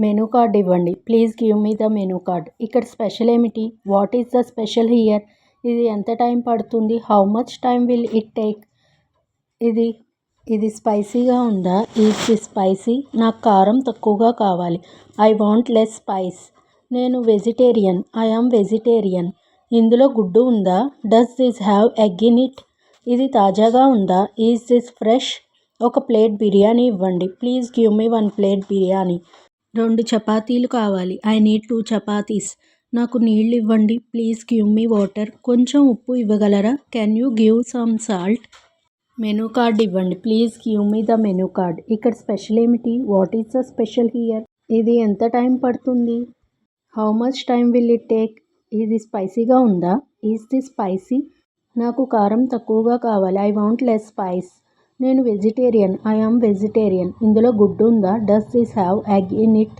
Menu card ఇవ్వండి. Please give me the menu card. ఇక్కడ special ఏమిటి? What is the special here? ఇది ఎంత టైం పడుతుంది? How much time will it take? ఇది ఇది స్పైసీగా ఉందా? Is this spicy? నాకు కారం తక్కువగా కావాలి. I want less spice. నేను వెజిటేరియన్. I am vegetarian. ఇందులో గుడ్డు ఉందా? Does this have egg in it? ఇది తాజాగా ఉందా? Is this fresh? ఒక ప్లేట్ బిర్యానీ ఇవ్వండి. Please give me 1 plate biryani. 2 చపాతీలు కావాలి. I need 2 chapatis. నాకు నీళ్ళు ఇవ్వండి. Please give me water. కొంచెం ఉప్పు ఇవ్వగలరా? Can you give some salt? Menu card ఇవ్వండి. Please give me the menu card. ఇక్కడ స్పెషల్ ఏమిటి? What is the special here? ఇది ఎంత టైం పడుతుంది? How much time will it take? ఇది స్పైసీగా ఉందా? Is this spicy? నాకు కారం తక్కువగా కావాలి. I want less spice. నేను వెజిటేరియన్. I am vegetarian. ఇందులో గుడ్డు ఉందా? Does this have egg in it?